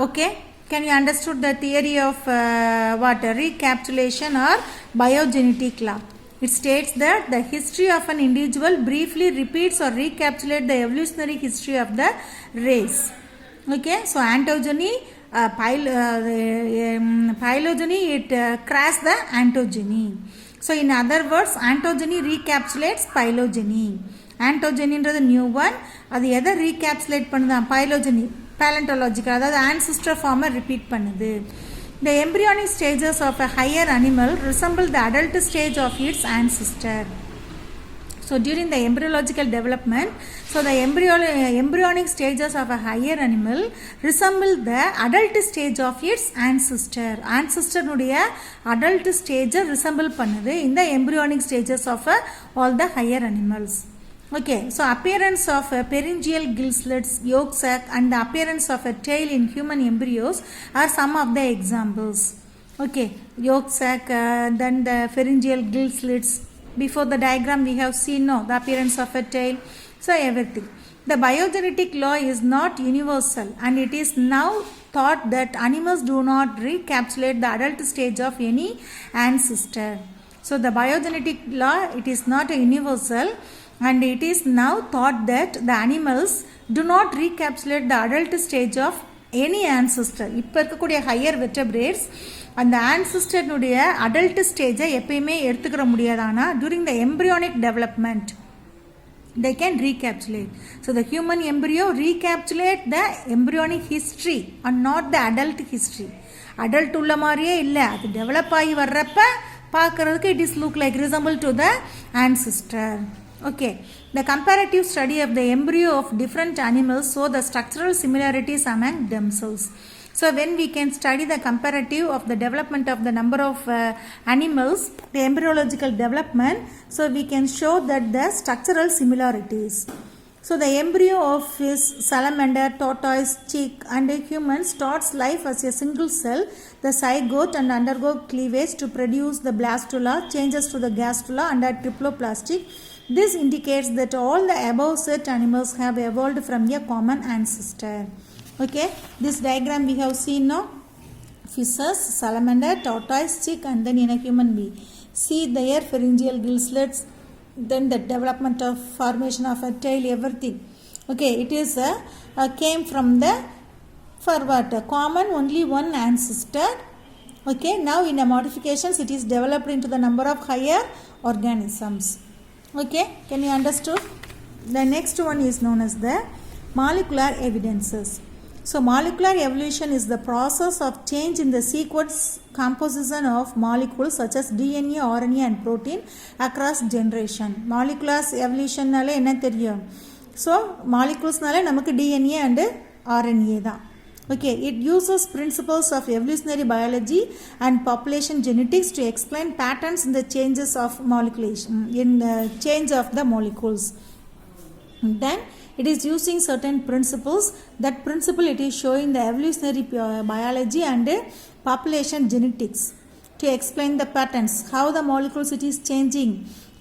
Okay, can you understood the theory of what recapitulation or biogenetic law? It states that the history of an individual briefly repeats or recapitulates the evolutionary history of the race. Okay, so ontogeny, phylogeny, it crashes the ontogeny. So in other words, ontogeny recapitulates phylogeny. Ontogeny is the new one. அது எதை recapitulate பண்ணுதான்? Phylogeny, paleontological, அதாவது ancestor form repeat பண்ணுது. The embryonic stages of a higher animal resemble the adult stage of its ancestor. So during the embryological development, so the embryonic stages of a higher animal resemble the adult stage of its ancestor. Ancestor nudiya adult stage resemble பண்ணுது in the embryonic stages of all the higher animals. Okay, so appearance of pharyngeal gill slits, yolk sac, and the appearance of a tail in human embryos are some of the examples. Okay, yolk sac, then the pharyngeal gill slits. Before the diagram we have seen the appearance of a tail. So everything. The biogenetic law is not universal, and it is now thought that animals do not recapitulate the adult stage of any ancestor. So the biogenetic law, it is not a universal, and it is now thought that the animals do not recapitulate the adult stage of any ancestor. இப்போ இருக்கக்கூடிய higher vertebrates அந்த ஆன்சிஸ்டர்னுடைய adult ஸ்டேஜை எப்பயுமே எடுத்துக்கிற முடியாதானா during the embryonic development they can recapitulate. So the human embryo recapitulate the embryonic history and not the adult history. adult உள்ள மாதிரியே இல்லை, அது டெவலப் ஆகி வர்றப்ப பார்க்கறதுக்கு it is look like resemble to the ancestor. Okay, the comparative study of the embryo of different animals show the structural similarities among themselves. So when we can study the comparative of the development of the number of animals, the embryological development, so we can show that the structural similarities. So the embryo of fish, salamander, tortoise, chick, and a human starts life as a single cell, the zygote, and undergo cleavage to produce the blastula, changes to the gastrula under triploplastic. This indicates that all the above set animals have evolved from a common ancestor. Okay, this diagram we have seen now. Fishes, salamander, tortoise, chick, and then in a human being. See their pharyngeal gill slits, then the development of formation of a tail, everything. Okay, it is came from the for what? Common only one ancestor. Okay, now in the modifications it is developed into the number of higher organisms. Okay, can you understand? The next one is known as the molecular evidences. So molecular evolution is the process of change in the sequence composition of molecules such as DNA, RNA, and protein across generation. Molecular evolution நாலே என்ன தெரியும்? So molecules நாலே நமக்கு DNA and RNA தான். Okay, it uses principles of evolutionary biology and population genetics to explain patterns in the changes of change of the molecules. Then it is using certain principles. That principle it is showing the evolutionary biology and population genetics to explain the patterns, how the molecules it is changing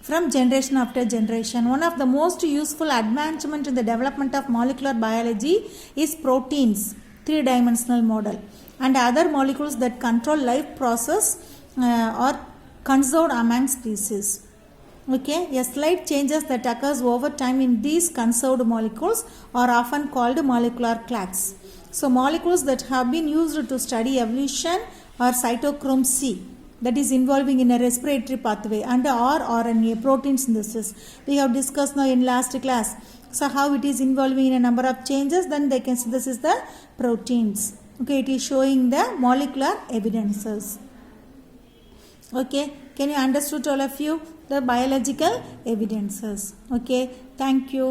from generation after generation. One of the most useful advancement in the development of molecular biology is proteins, three-dimensional model, and other molecules that control life process are conserved among species. Okay, a slight changes that occurs over time in these conserved molecules are often called molecular clocks. So molecules that have been used to study evolution are cytochrome C, that is involving in a respiratory pathway, and RNA, protein synthesis. We have discussed now in last class. So how it is involving in a number of changes, then they can synthesize the proteins. Okay, it is showing the molecular evidences. Okay, can you understood all of you the biological evidences? Okay, thank you.